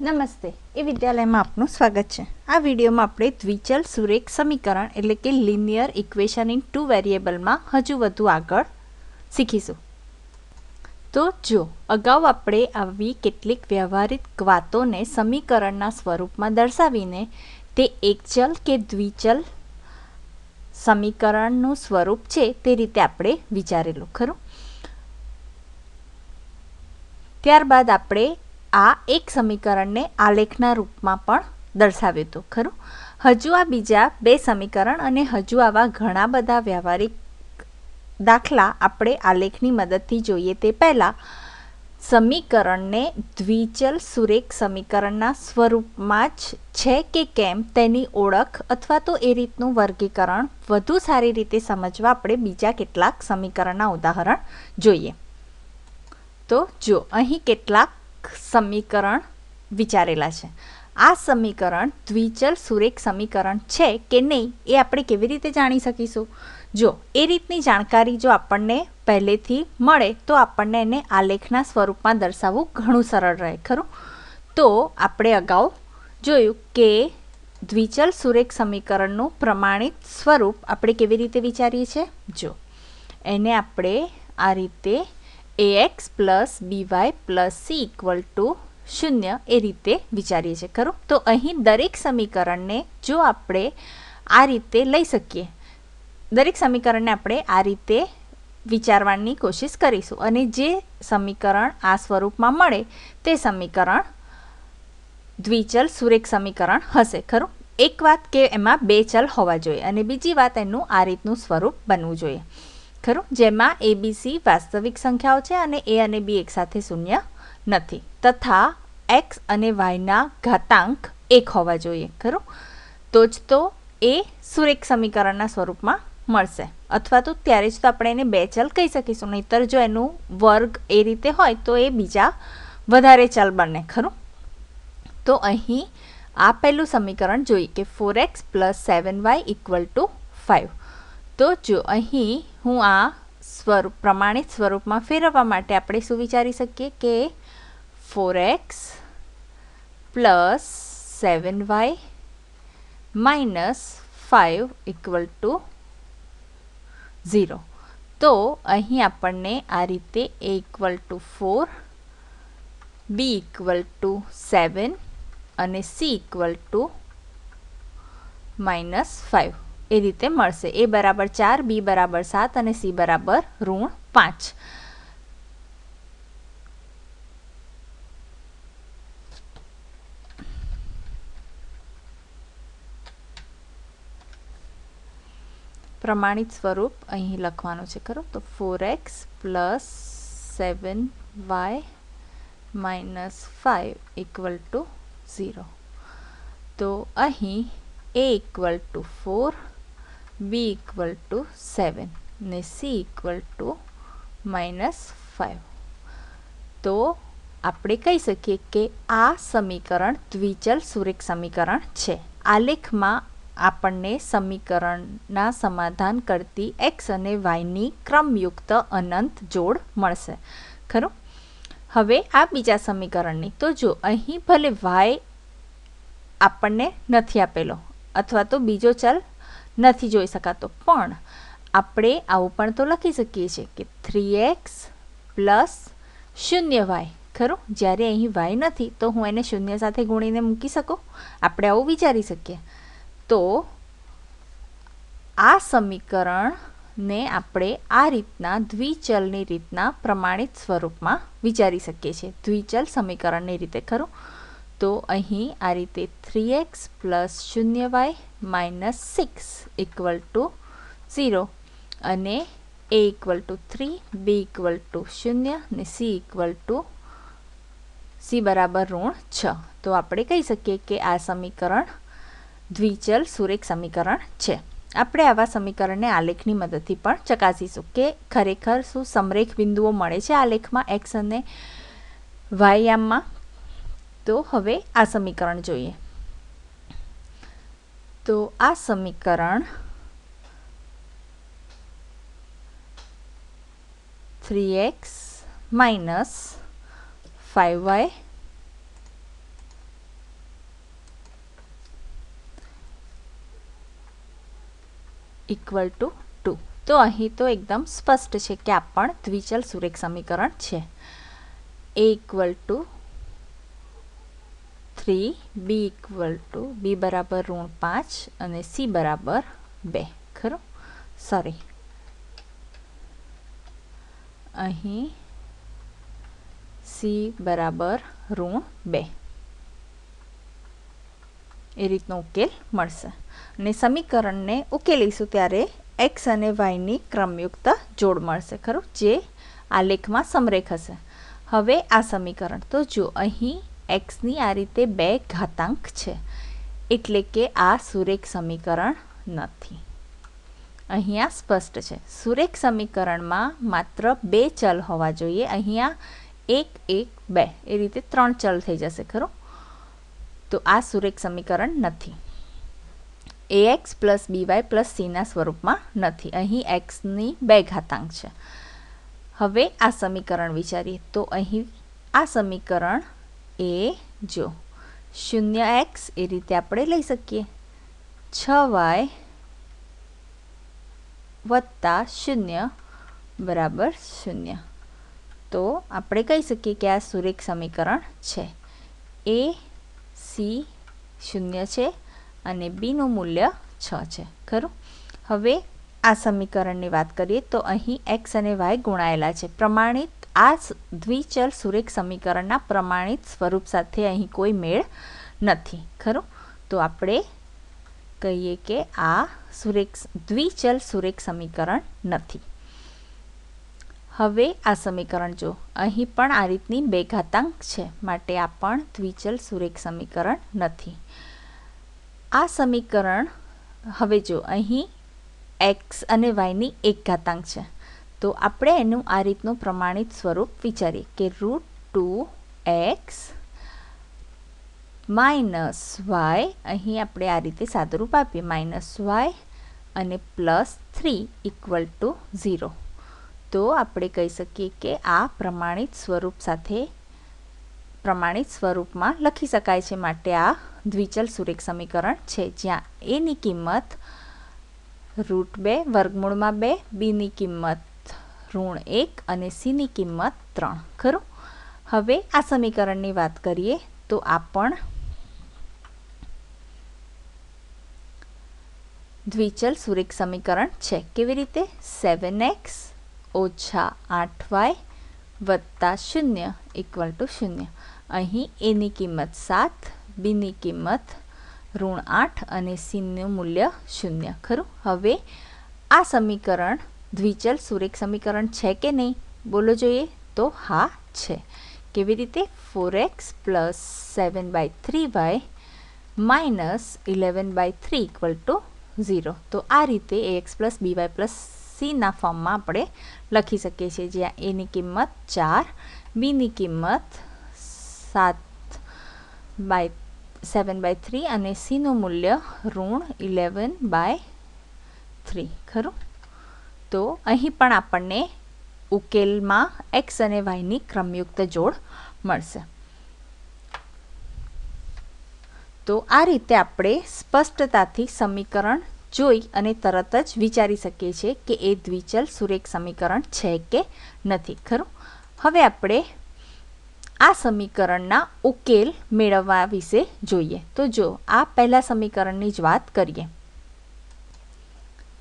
નમસ્તે એ વિદ્યાલયમાં આપનું સ્વાગત છે। આ વિડીયોમાં આપણે દ્વિચલ સુરેખ સમીકરણ એટલે કે લિનિયર ઇક્વેશન ઇન ટુ વેરિયેબલમાં હજુ વધુ આગળ શીખીશું। તો જો અગાઉ આપણે આવી કેટલીક વ્યવહારિક વાતોને સમીકરણના સ્વરૂપમાં દર્શાવીને તે એક ચલ કે દ્વિચલ સમીકરણનું સ્વરૂપ છે તે રીતે આપણે વિચારેલું ખરું। ત્યારબાદ આપણે આ એક સમીકરણને આલેખના રૂપમાં પણ દર્શાવ્યું હતું ખરું। હજુ આ બીજા બે સમીકરણ અને હજુ આવા ઘણા બધા વ્યવહારિક દાખલા આપણે આલેખની મદદથી જોઈએ તે પહેલાં સમીકરણને દ્વિચલ સુરેખ સમીકરણના સ્વરૂપમાં જ છે કે કેમ તેની ઓળખ અથવા તો એ રીતનું વર્ગીકરણ વધુ સારી રીતે સમજવા આપણે બીજા કેટલાક સમીકરણના ઉદાહરણ જોઈએ। તો જો અહીં કેટલાક સમીકરણ વિચારેલા છે। આ સમીકરણ દ્વિચલ સુરેખ સમીકરણ છે કે નહીં એ આપણે કેવી રીતે જાણી શકીશું? જો એ રીતની જાણકારી જો આપણને પહેલેથી મળે તો આપણને એને આલેખના સ્વરૂપમાં દર્શાવવું ઘણું સરળ રહે ખરું। તો આપણે અગાઉ જોયું કે દ્વિચલ સુરેખ સમીકરણનું પ્રમાણિત સ્વરૂપ આપણે કેવી રીતે વિચારીએ છીએ। જો એને આપણે આ રીતે ax plus by plus c equal to 0 એ રીતે વિચારીએ છીએ ખરું। તો અહીં દરેક સમીકરણને જો આપણે આ રીતે લઈ શકીએ, દરેક સમીકરણને આપણે આ રીતે વિચારવાની કોશિશ કરીશું અને જે સમીકરણ આ સ્વરૂપમાં મળે તે સમીકરણ દ્વિચલ સુરેખ સમીકરણ હશે ખરું। એક વાત કે એમાં બે ચલ હોવા જોઈએ અને બીજી વાત એનું આ રીતનું સ્વરૂપ બનવું જોઈએ ખરું, જેમાં abc વાસ્તવિક સંખ્યાઓ છે અને a અને b એકસાથે શૂન્ય નથી તથા x અને yના ઘાતાંક 1 હોવા જોઈએ ખરું। તો જ તો એ સુરેખ સમીકરણના સ્વરૂપમાં મળશે અથવા તો ત્યારે જ તો આપણે એને બે ચલ કહી શકીશું, નહીંતર જો એનું વર્ગ એ રીતે હોય તો એ બીજા વધારે ચલ બને ખરું। તો અહીં આ પહેલું સમીકરણ જોઈએ કે 4x plus 7y equal to 5। તો જો અહીં હું આ સ્વરૂપ પ્રમાણિત સ્વરૂપમાં ફેરવવા માટે આપણે શું વિચારી શકીએ કે 4x plus 7y minus 5 equal to 0। તો અહીં આપણને આ રીતે a equal to 4, b equal to 7 અને c ઇક્વલ ટુ માઇનસ 5 એ રીતે મળશે। a બરાબર 4, b બરાબર 7 અને c બરાબર -5। પ્રમાણિત સ્વરૂપ અહીં લખવાનું છે ખરું। તો 4x plus 7y minus 5 equal to 0। તો અહીં a equal to 4, b equal to 7 ને c ઇક્વલ ટુ -5। તો આપણે કહી શકીએ કે આ સમીકરણ દ્વિચલ સુરેખ સમીકરણ છે। આલેખમાં આપણને સમીકરણના સમાધાન કરતી x અને yની ક્રમયુક્ત અનંત જોડ મળશે ખરું। હવે આ બીજા સમીકરણની તો જો અહીં ભલે y આપણને નથી આપેલો અથવા તો બીજો ચલ નથી જોઈ શકાતો, પણ આપણે આવું પણ તો લખી શકીએ છીએ કે 3x પ્લસ 0y ખરું। જ્યારે અહીં y નથી તો હું એને 0 સાથે ગુણીને મૂકી શકું, આપણે આવું વિચારી શકીએ। તો આ સમીકરણને આપણે આ રીતના દ્વિચલની રીતના પ્રમાણિત સ્વરૂપમાં વિચારી શકીએ છીએ, દ્વિચલ સમીકરણની રીતે ખરું। તો અહીં આ રીતે 3x plus 0y minus 6 equal to 0 અને a equal to 3, b equal to 0 ને c ઇક્વલ ટુ c બરાબર -6। તો આપણે કહી શકીએ કે આ સમીકરણ દ્વિચલ સુરેખ સમીકરણ છે। આપણે આવા સમીકરણને આલેખની મદદથી પણ ચકાસીશું કે ખરેખર શું સમરેખ બિંદુઓ મળે છે આલેખમાં x અને y યામમાં। તો હવે આ સમીકરણ જોઈએ। તો આ સમીકરણ 3x minus 5y equal to 2. તો અહીં તો એકદમ સ્પષ્ટ છે કે આ પણ દ્વિચલ સુરેખ સમીકરણ છે. a ઇક્વલ ટુ 3, b બરાબર -5 અને c બરાબર 2. ખરું? સોરી, અહીં c બરાબર -2 એ રીતનો ઉકેલ મળશે. અને સમીકરણને ઉકેલીશું ત્યારે એક્સ અને વાયની ક્રમયુક્ત જોડ મળશે. ખરું? જે આલેખમાં સમરેખ હશે. હવે આ સમીકરણ તો જો અહીં એક્સની આ રીતે 2 ઘાતાંક છે, એટલે કે આ સુરેખ સમીકરણ નથી. અહીંયા સ્પષ્ટ છે, સુરેખ સમીકરણમાં માત્ર 2 ચલ હોવા જોઈએ. અહીંયા 1, 1, 2 એ રીતે 3 ચલ થઈ જશે. ખરું? તો આ સુરેખ સમીકરણ નથી. ax પ્લસ by પ્લસ cના સ્વરૂપમાં નથી. અહીં એક્સની 2 ઘાતાંક છે. હવે આ સમીકરણ વિચારીએ તો અહીં આ સમીકરણ એ જો 0x એ રીતે આપણે લઈ શકીએ, 6y વત્તા 0 બરાબર 0. તો આપણે કહી શકીએ કે આ સુરેખ સમીકરણ છે. a c 0 છે અને બીનું મૂલ્ય 6 છે. ખરું? હવે આ સમીકરણની વાત કરીએ તો અહીં એક્સ અને વાય ગુણાયેલા છે. પ્રમાણિત આ દ્વિચલ સુરેખ સમીકરણના પ્રમાણિત સ્વરૂપ સાથે અહીં કોઈ મેળ નથી. ખરું? તો આપણે કહીએ કે આ દ્વિચલ સુરેખ સમીકરણ નથી. હવે આ સમીકરણ જો અહીં પણ આ રીતની 2 ઘાતાંક છે, માટે આ પણ દ્વિચલ સુરેખ સમીકરણ નથી. આ સમીકરણ હવે જો અહીં એક્સ અને વાયની 1 ઘાતાંક છે, તો આપણે એનું આ રીતનું પ્રમાણિત સ્વરૂપ વિચારીએ કે √2x માઇનસ વાય, અહીં આપણે આ રીતે સાદુરૂપ આપીએ -y અને +3 ઇક્વલ ટુ 0. તો આપણે કહી શકીએ કે આ પ્રમાણિત સ્વરૂપમાં લખી શકાય છે, માટે આ દ્વિચલ સુરેખ સમીકરણ છે, જ્યાં a ની કિંમત √2 વર્ગમૂળમાં 2, b ની કિંમત -1 અને c ની કિંમત 3. ખરું? હવે આ સમીકરણની વાત કરીએ તો આ પણ દ્વિચલ સુરેખ સમીકરણ છે. કેવી રીતે? 7x ઓછા 8y વત્તા 0 ઇક્વલ ટુ 0. અહીં a ની કિંમત 7, b ની કિંમત -8 અને c નું મૂલ્ય 0. ખરું? હવે આ સમીકરણ દ્વિચલ સુરેખ સમીકરણ છે કે નહીં? બોલો જોઈએ. તો હા છે. કેવી રીતે? 4x plus 7/3y minus 11/3 equal to 0. તો આ રીતે ax પ્લસ by પ્લસ cના ફોર્મમાં આપણે લખી શકીએ છીએ, જ્યાં a ની કિંમત 4, b ની કિંમત 7/3 અને c નું મૂલ્ય -11/3. ખરું? તો અહીં પણ આપણને ઉકેલમાં એક્સ અને વાયની ક્રમયુક્ત જોડ મળશે. તો આ રીતે આપણે સ્પષ્ટતાથી સમીકરણ જોઈ અને તરત જ વિચારી શકીએ છીએ કે એ દ્વિચલ સુરેખ સમીકરણ છે કે નથી. ખરું? હવે આપણે આ સમીકરણના ઉકેલ મેળવવા વિશે જોઈએ. તો જો આ પહેલા સમીકરણની જ વાત કરીએ,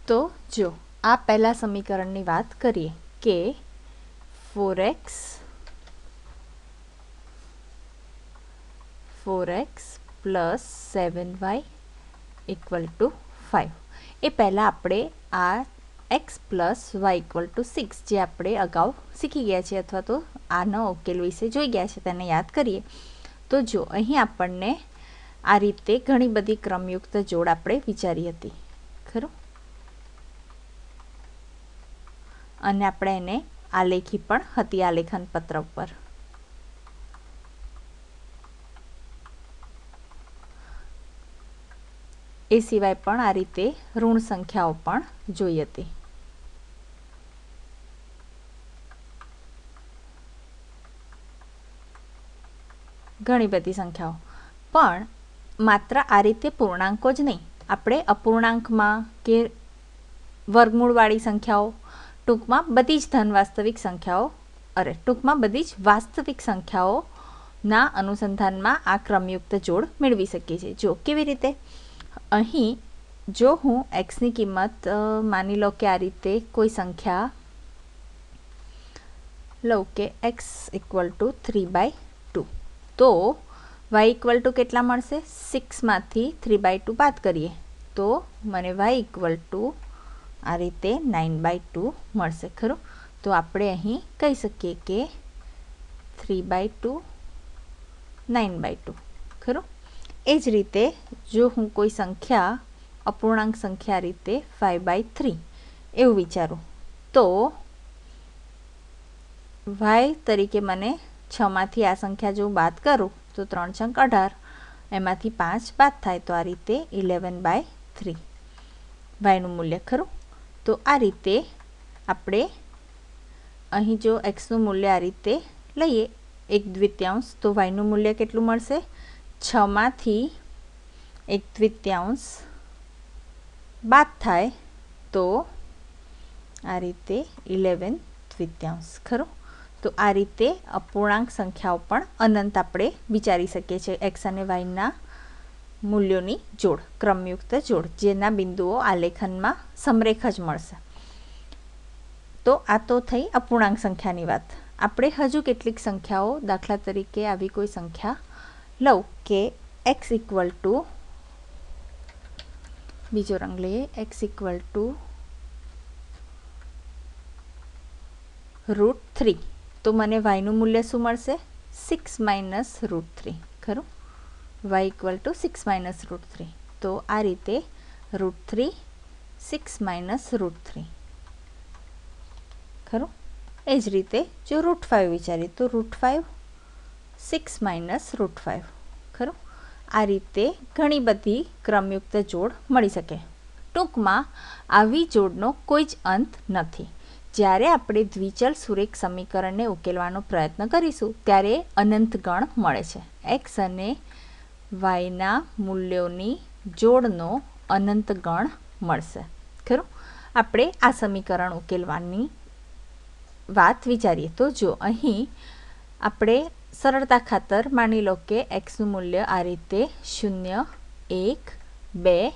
તો જો આ પહેલા સમીકરણની વાત કરીએ કે 4x plus 7y equal to 5. એ પહેલાં આપણે આ x plus y equal to 6 જે આપણે અગાઉ શીખી ગયા છે અથવા તો આનો ઉકેલ વિશે જોઈ ગયા છે તેને યાદ કરીએ. તો જો અહીં આપણને આ રીતે ઘણી બધી ક્રમયુક્ત જોડ આપણે વિચારી હતી. ખરું? અને આપણે એને આલેખી પણ હતી આલેખન પત્ર ઉપર. એ સિવાય પણ આ રીતે ઋણ સંખ્યાઓ પણ જોઈ હતી. ઘણી બધી સંખ્યાઓ, પણ માત્ર આ રીતે પૂર્ણાંકો જ નહીં, આપણે અપૂર્ણાંકમાં કે વર્ગમૂળવાળી સંખ્યાઓ, ટૂંકમાં બધી જ ધન વાસ્તવિક સંખ્યાઓ, ટૂંકમાં બધી જ વાસ્તવિક સંખ્યાઓના અનુસંધાનમાં આ ક્રમયુક્ત જોડ મેળવી શકીએ છીએ. જો કેવી રીતે, અહીં જો હું એક્સની કિંમત માની લો કે આ રીતે કોઈ સંખ્યા લઉં કે x = 3/2, તો y = કેટલા મળશે? 6માંથી 3/2 બાદ કરીએ તો મને y = આ રીતે 9/2 મળશે. ખરું? તો આપણે અહીં કહી શકીએ કે 3/2 9/2. ખરું? એ જ રીતે જો હું કોઈ સંખ્યા અપૂર્ણાંક સંખ્યા રીતે 5/3 એવું વિચારું તો y તરીકે મને 6માંથી આ સંખ્યા જો બાદ કરું તો 3 × 18, એમાંથી 5 બાદ થાય તો આ રીતે 11/3 yનું મૂલ્ય. ખરું? તો આ રીતે આપણે અહીં જો xનું મૂલ્ય આ રીતે લઈએ 1/2, તો yનું મૂલ્ય કેટલું મળશે? 6માંથી 1/2 બાદ થાય તો આ રીતે 11/2. ખરું? તો આ રીતે અપૂર્ણાંક સંખ્યાઓ પણ અનંત આપણે વિચારી શકીએ છીએ. x અને yના મૂલ્યોની જોડ, ક્રમયુક્ત જોડ, જેના બિંદુઓ આલેખનમાં સમરેખ જ મળશે. તો આ તો થઈ અપૂર્ણાંક સંખ્યાની વાત. આપણે હજુ કેટલીક સંખ્યાઓ, દાખલા તરીકે આવી કોઈ સંખ્યા લઉં કે x = બીજો રંગ લઈએ, x = √3, તો મને yનું મૂલ્ય શું મળશે? 6 - √3. ખરું? y = 6 - √3. તો આ રીતે √3 6 - √3. ખરું? એ જ રીતે જો √5 વિચારીએ તો √5 6 - √5. ખરું? આ રીતે ઘણી બધી ક્રમયુક્ત જોડ મળી શકે. ટૂંકમાં આવી જોડનો કોઈ જ અંત નથી. જ્યારે આપણે દ્વિચલ સુરેખ સમીકરણને ઉકેલવાનો પ્રયત્ન કરીશું ત્યારે અનંત ગણ મળે છે. x અને yના મૂલ્યોની જોડનો અનંત ગણ મળશે. ખરું? આપણે આ સમીકરણ ઉકેલવાની વાત વિચારીએ તો જો અહીં આપણે સરળતા ખાતર માની લો કે xનું મૂલ્ય આ રીતે 0 1 2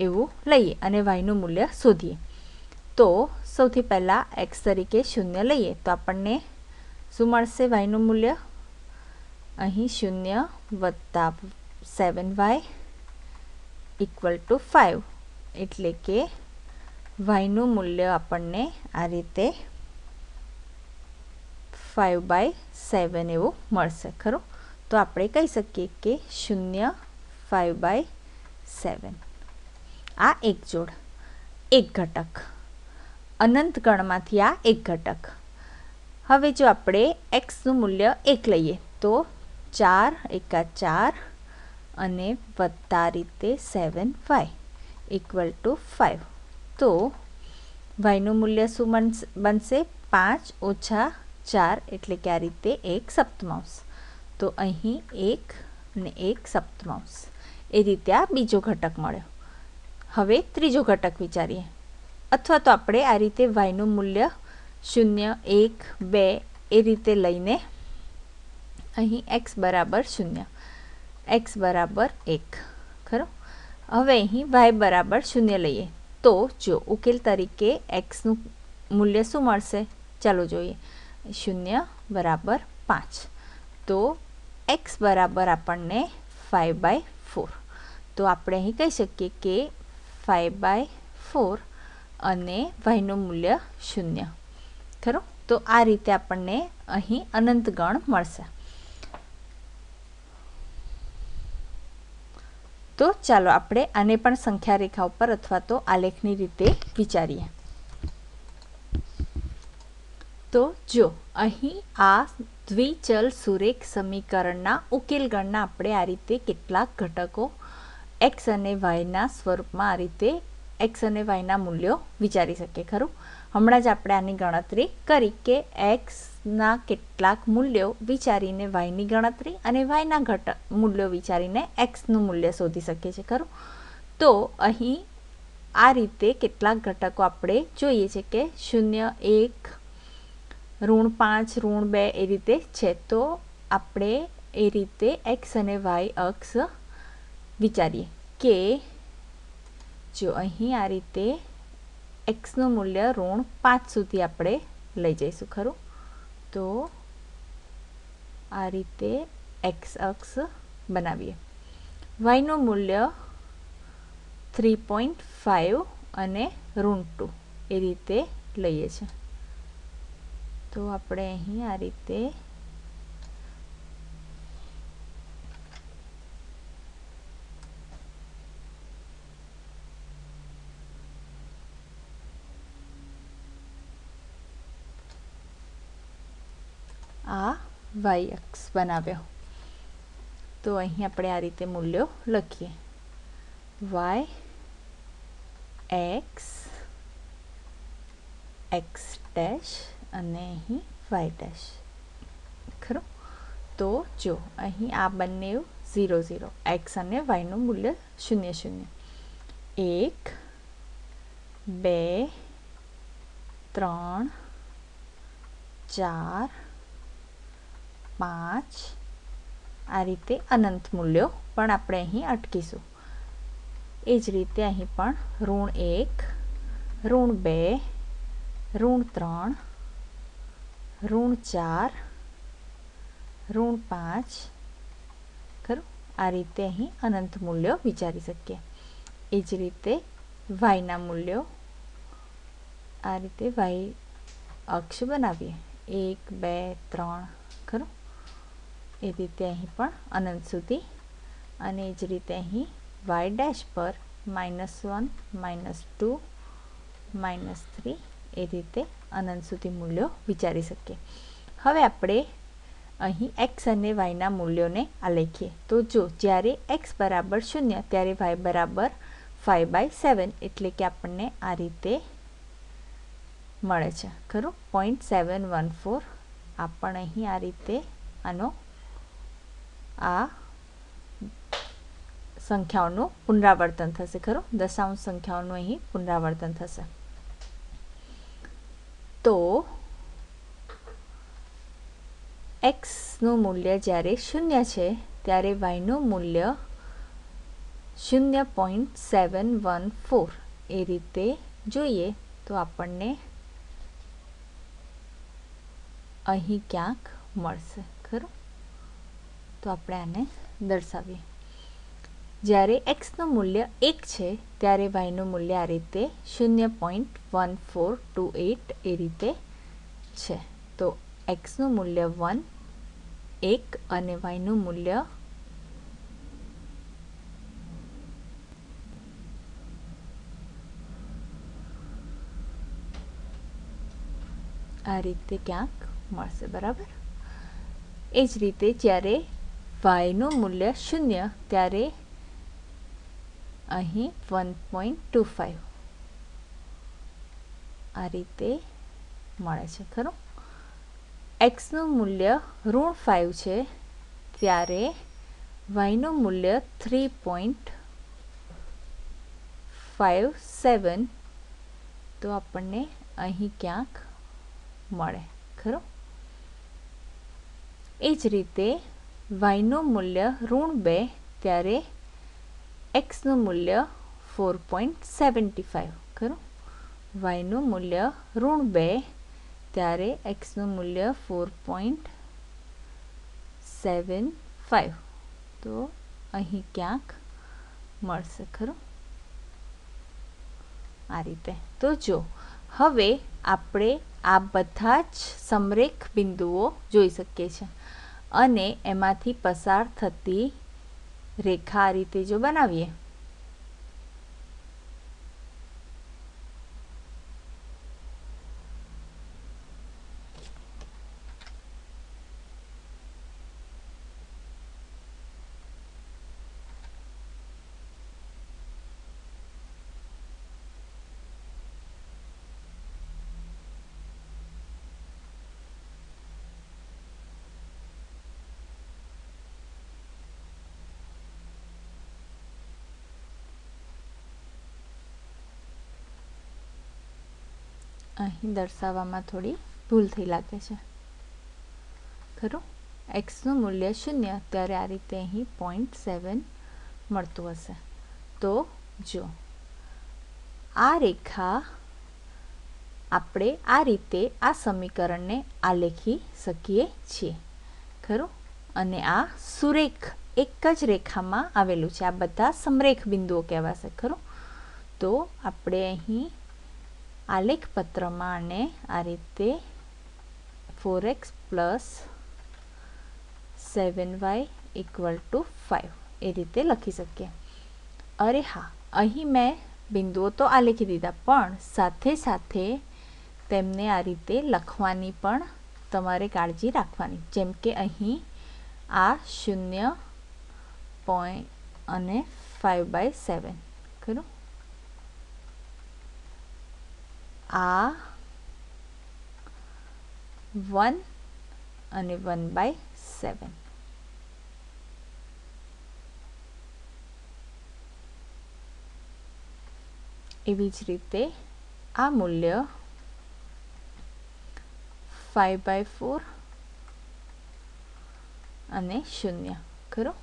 એવું લઈએ અને yનું મૂલ્ય શોધીએ. તો સૌથી પહેલાં x તરીકે 0 લઈએ તો આપણને શું મળશે? yનું મૂલ્ય અહીં 0 + 7y = 5, એટલે કે yનું મૂલ્ય આપણને આ રીતે 5/7 એવું મળશે. ખરું? તો આપણે કહી શકીએ કે 0 5/7. આ એક જોડ, એક ઘટક, અનંત ગણમાંથી આ એક ઘટક. હવે જો આપણે xનું મૂલ્ય 1 લઈએ તો 4 × 4 અને વત્તા આ રીતે 7y = 5. તો yનું મૂલ્ય શું બનશે? 5 - 4, એટલે કે આ રીતે 1/7. તો અહીં 1 અને 1/7. એ રીતે આ બીજો ઘટક મળ્યો. હવે ત્રીજો ઘટક વિચારીએ, અથવા તો આપણે આ રીતે yનું મૂલ્ય 0 1 2 એ રીતે લઈને અહીં x = 0, x = 1. ખરું? હવે અહીં y = 0 લઈએ તો જો ઉકેલ તરીકે xનું મૂલ્ય શું મળશે? ચાલો જોઈએ. 0 = 5, તો x બરાબર આપણને 5/4. તો આપણે અહીં કહી શકીએ કે 5/4 અને yનું મૂલ્ય 0. ખરું? તો આ રીતે આપણને અહીં અનંત ગણ મળશે. તો ચાલો આપણે આને પણ સંખ્યા રેખા ઉપર અથવા તો આલેખની રીતે વિચારીએ. તો જો અહીં આ દ્વિચલ સુરેખ સમીકરણના ઉકેલ ગણના આપણે આ રીતે કેટલાક ઘટકો x અને yના સ્વરૂપમાં આ રીતે x અને yના મૂલ્યો વિચારી શકીએ. ખરું? હમણાં જ આપણે આની ગણતરી કરી કે xના કેટલાક મૂલ્યો વિચારીને yની ગણતરી અને yના મૂલ્યો વિચારીને xનું મૂલ્ય શોધી શકીએ છીએ. ખરું? તો અહીં આ રીતે કેટલાક ઘટકો આપણે જોઈએ છે કે 0, 1, -5, -2 એ રીતે છે. તો આપણે એ રીતે એક્સ અને વાય અક્ષ વિચારીએ કે જો અહીં આ રીતે એક્સનું મૂલ્ય -5 સુધી આપણે લઈ જઈશું ખરું. તો આ રીતે એક્સ અક્ષ બનાવીએ. વાયનું મૂલ્ય 3.5 અને -2 એ રીતે લઈએ છીએ. તો આપણે અહીં આ રીતે આ વાય અક્ષ બનાવ્યો. તો અહીં આપણે આ રીતે મૂલ્યો લખીએ. વાય એક્સ એક્સ ડેશ અને અહીં વાય ડેશ ખરું. તો જો અહીં આ બંને 0 0, એક્સ અને વાયનું મૂલ્ય 0 0, 1 2 3 4 5 આ રીતે અનંત મૂલ્યો પણ આપણે અહીં અટકીશું. એ જ રીતે અહીં પણ -1, -2, -3, -4, -5 ખરું. આ રીતે અહીં અનંત મૂલ્યો વિચારી શકીએ. એ જ રીતે વાયના મૂલ્યો આ રીતે વાય અક્ષ બનાવીએ. 1 2 3 ખરું. એ રીતે અહીં પણ અનંત સુધી. અને એ જ રીતે અહીં વાય ડેશ પર -1, -2, -3 એ રીતે અનંત સુધી મૂલ્યો વિચારી શકીએ. હવે આપણે અહીં એક્સ અને વાયના મૂલ્યોને આલેખીએ. તો જો જ્યારે એક્સ બરાબર 0 ત્યારે વાય બરાબર 5/7 એટલે કે આપણને આ રીતે મળે છે ખરું. 0.714 આપણે અહીં આ રીતે આનો આ સંખ્યાઓનું પુનરાવર્તન થશે ખરું. દશાંશ સંખ્યાઓનું અહીં પુનરાવર્તન થશે. તો એક્સનું મૂલ્ય જ્યારે 0 છે ત્યારે વાયનું મૂલ્ય 0.714 એ રીતે જોઈએ તો આપણને અહીં ક્યાંક મળશે ખરું. તો આપણે આને દર્શાવીએ. જ્યારે એક્સનું મૂલ્ય 1 છે ત્યારે વાયનું મૂલ્ય આ રીતે 0.1428 એ રીતે છે. તો એક્સનું મૂલ્ય 1 અને વાયનું મૂલ્ય આ રીતે ક્યાંક મળશે બરાબર. એ જ રીતે જ્યારે વાયનું મૂલ્ય 0 ત્યારે અહીં 1.25 આ રીતે મળે છે ખરું. એક્સનું મૂલ્ય -5 છે ત્યારે વાયનું મૂલ્ય 3.57 તો આપણને અહીં ક્યાંક મળે ખરું. એ જ રીતે વાયનું મૂલ્ય -2 ત્યારે એક્સનું મૂલ્ય 4.75 ખરું. વાયનું મૂલ્ય -2 ત્યારે એક્સનું મૂલ્ય 4.75 તો અહીં ક્યાંક મળશે ખરું આ રીતે. તો જો હવે આપણે આ બધા જ સમરેખ બિંદુઓ જોઈ શકીએ છીએ અને એમાંથી પસાર થતી રેખા આ રીતે જો બનાવીએ અહીં દર્શાવવામાં થોડી ભૂલ થઈ લાગે છે ખરું. એક્સનું મૂલ્ય 0 ત્યારે આ રીતે અહીં 0.7 મળતું હશે. તો જો આ રેખા આપણે આ રીતે આ સમીકરણને આલેખી શકીએ છીએ ખરું. અને આ સુરેખ એક જ રેખામાં આવેલું છે. આ બધા સમરેખ બિંદુઓ કહેવાશે ખરું. તો આપણે અહીં આલેખ પત્રમાં આને આ રીતે 4x + 7y = 5 એ રીતે લખી શકીએ. અરે હા, અહીં મેં બિંદુઓ તો આલેખી દીધા, પણ સાથે સાથે તેમને આ રીતે લખવાની પણ તમારે કાળજી રાખવાની. જેમ કે અહીં આ 0 અને 5/7 ખરું. આ 1 અને 1/7. એવી જ રીતે આ મૂલ્ય 5/4 અને 0 ખરું.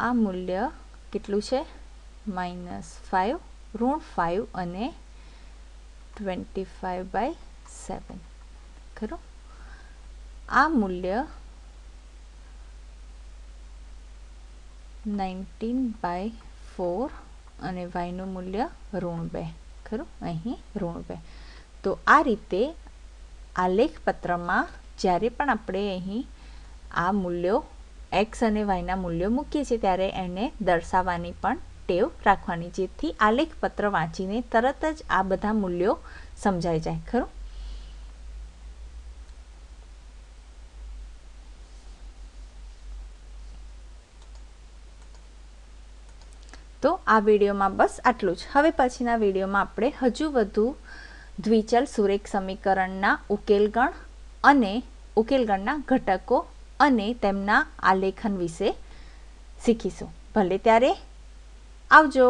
આ મૂલ્ય કેટલું છે? -5 -5 અને 25/7 ખરું. આ મૂલ્ય 19/4 અને yનું મૂલ્ય -2 ખરું. અહીં -2. તો આ રીતે આલેખ પત્રમાં જ્યારે પણ આપણે અહીં આ મૂલ્યો x અને yના મૂલ્યો મૂકીએ છીએ ત્યારે એને દર્શાવવાની પણ ટેવ રાખવાની, જેથી આલેખ પત્ર વાંચીને તરત જ આ બધા મૂલ્યો સમજાઈ જાય ખરું. તો આ વિડીયોમાં બસ આટલું જ. હવે પછીના વિડીયોમાં આપણે હજુ વધુ દ્વિચલ સુરેખ સમીકરણના ઉકેલગણ અને ઉકેલગણના ઘટકો અને તેમના આલેખન વિશે શીખીશું. ભલે ત્યારે આવજો.